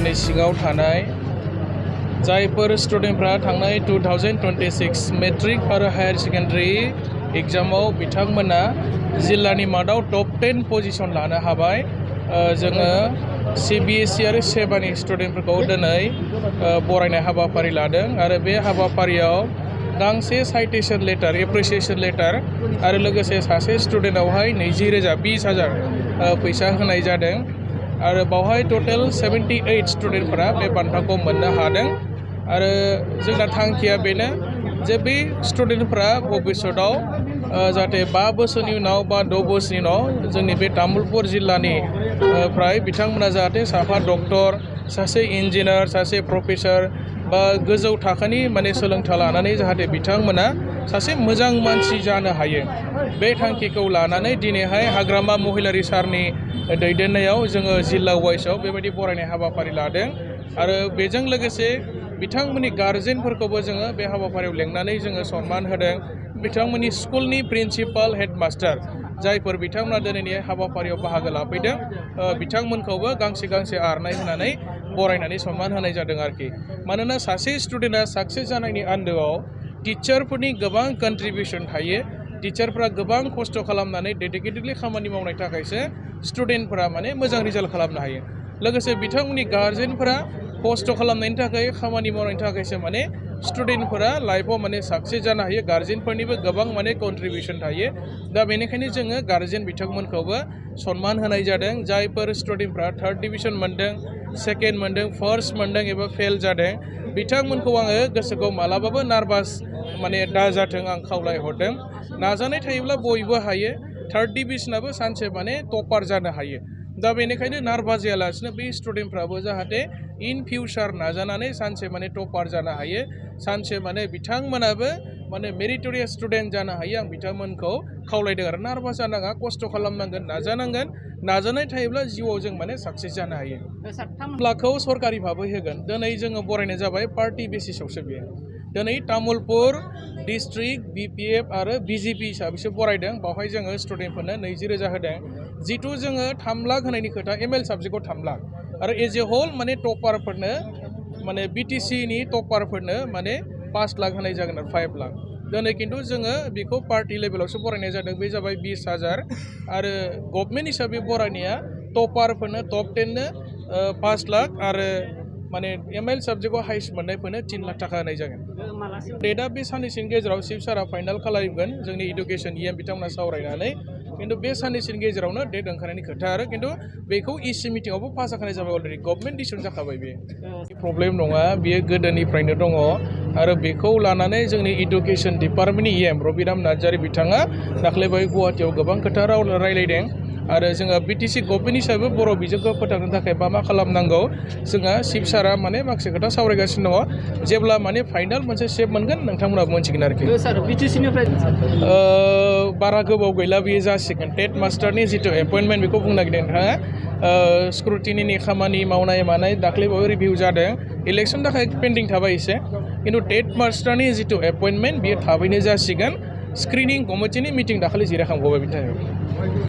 जिल्लानि सिङाव थानाय जायफोर स्टुडेन्टफ्रा थांनाय 2026 मेट्रिक आरो हायार सेकेन्डारि एग्जामाव बिथांमोना जिल्लानि मादाव टप 10 पजिशन लानो हाबाय। जोङो CBSE आरो सेबानि स्टुडेन्टफोरखौ दिनै बरायनाय हाबाफारि लादों आरो बे हाबाफारियाव गांसे साइटेशन लेटार एप्रिसिएशन लेटार आरो लोगोसे सासे स्टुडेन्टआवहाय 20,000 फैसा होनाय जादों आरो बावहाय टोटेल 78 स्टुडेन्टफोरा बे बान्थाखौ मोननो हादों आरो जोंना थांखिया बेनो जे बे स्टुडेन्टफ्रा भबिष्यतआव जाहाथे 5 बोसोरनि उनाव बा 6 बोसोरनि उनाव जोंनि बे तामुलपुर जिल्लानि फ्राय बिथांमोना जाहाथे साफा डक्टर सासे इन्जिनियार सासे प्रफेसर बा गोजौ थाखोनि माने सोलोंथाइ लानानै जाहाथे बिथांमोना सासे मोजां मानसि जानो हायो। बे थांखिखौ लानानै दिनैहाय हाग्रामा महिलारि सारनि दैदेननायाव जोङो जिल्ला वाइसआव बेबायदि बरायनाय हाबाफारि लादों आरो बेजों लोगोसे बिथांमोननि गार्जेनफोरखौबो जोङो बे हाबाफारियाव लेंनानै जोङो सन्मान होदों। बिथांमोननि स्कुलनि प्रिन्सिपाल हेडमास्टार जायफोर बिथांमोना दिनैनि हाबाफारियाव बाहागो लाफैदों बिथांमोनखौबो गांसे आरनाइ होनानै बरायनानै सन्मान होनाय जादों आरोखि। मानोना सासे स्टुडेन्टआ साक्सेस जानायनि आन्दोआव टिचारफोरनि गोबां कन्ट्रिबिउसन थायो। टिचारफ्रा गोबां खस्थ' खालामनानै डेडिकेटेडलि खामानि मावनाय थाखायसो स्टुडेन्टफोरा माने मोजां रिजाल्ट खालामनो हायो। लोगोसे बिथांमोननि गार्जेनफोरा खस्थ' खालामनायनि थाखाय खामानि मावनायनि थाखायसो माने स्टुडेन्टफोरा लाइफआव माने साक्सेस जानो हायो। गार्जेनफोरनिबो गोबां माने कन्ट्रिबिउसन थायो। दा बेनिखायनो जोङो गार्जेन बिथांमोनखौबो सन्मान होनाय जादों। जायफोर स्टुडेन्टफ्रा 3rd डिभिजन मोन्दों, 2nd मोन्दों, 1st मोन्दों एबा फेल जादों बिथांमोनखौ आङो गोसोखौ मालाबाबो नार्भास माने दाजाथों आं खावलायहरदों। नाजानाय थायोब्ला बयबो हायो। 3rd डिभिजनाबो सानसे माने टपार जानो हायो। दा बेनिखायनो नार्भास जायालासिनो बे स्टुडेन्टफ्राबो जाहाथे इन फिउचार नाजानानै सानसे माने टपार जानो हायो। सानसे माने बिथांमोनाबो माने मेरिटरियास स्टुडेन्ट जानो हायो आं बिथांमोनखौ खावलायदों आरो नार्भास जानाङा, खस्थ' खालामनांगोन, नाजानांगोन। नाजानाय थायोब्ला जिउआव जों माने साक्सेस जानो हायो। 3 लाखखौ सरकारि भाबै होगोन। दिनै जोङो बरायनाय जाबाय पार्टि बेसिसावसो बेयो। दिनै तामुलपुर डिस्ट्रिक्ट BPF आरो BJP हिसाबैसो बरायदों। बावहाय जोङो स्टुडेन्टफोरनो 20,000 होदों। जिथु जोङो 3 लाख होनायनि खोथा ML साबजेक्टआव 3 लाख आरो एज ए होल माने टपारफोरनो माने BTCनि टपारफोरनो माने 5 लाख होनाय जागोन आरो 5 लाख। दिनै खिन्थु जोङो बेखौ पार्टि लेभेलावसो बरायनाय जादों। बे जाबाय 20,000 आरो गभर्नमेन्ट हिसाबै बरायनाया टपारफोरनो टप 10नो 5 लाख आरो माने ML साबजेक्टआव हाइस्ट मोननायफोरनो 3 लाख थाखा होनाय जागोन। डेटआ बे साननैसोनि गेजेराव चिफ सारा फाइनाल खालामगोन जोंनि इडुकेसन EM बिथांमोना सावरायनानै। खिन्थु बे साननैसोनि गेजेरावनो डेट ओंखारनायनि खोथा आरो खिन्थु बेखौ EC मिटिङावबो पास जाखानाय जाबाय अलरेडि गभर्नमेन्ट डिसिसन जाखाबाय बे प्रब्लेम नङा, बियो गोदोनिफ्रायनो दङ आरो बेखौ लानानै जोंनि इडुकेसन डिपार्टमेन्टनि EM रबिराम नार्जारि बिथाङा दाख्लैबावै गुवाहाटियाव गोबां खोथा रायलायदों आरो जोङो BTC गभर्नमेन्ट हिसाबै बर' बिजोंखौ फोथांनो थाखाय मा खालामनांगौ जोंहा चिफ सारा माने माखासे खोथा सावरायगासिनो दङ। जेब्ला माने फाइनाल मोनसे सेप मोनगोन नोंथांमोनाबो मोनसिगोन आरोखि। सार BTCनिफ्राय बारा गोबाव गैला बेयो जासिगोन। टेट मास्टारनि जिथु एपइन्टमेन्ट बेखौ बुंनो नागिरदों नोंथाङा। स्क्रुटिनिनि खामानि मावनाय मानाय दाख्लैबावै रिभिउ जादों। इलेक्सन थाखाय पेन्डिं थाबाय एसे, खिन्थु टेट मास्टारनि जिथु एपइन्टमेन्ट बेयो थाबैनो जासिगोन। स्क्रिनिं कमिटिनि मिटिं दाखालि जिरायखांबावबाय बिनि थाखाय।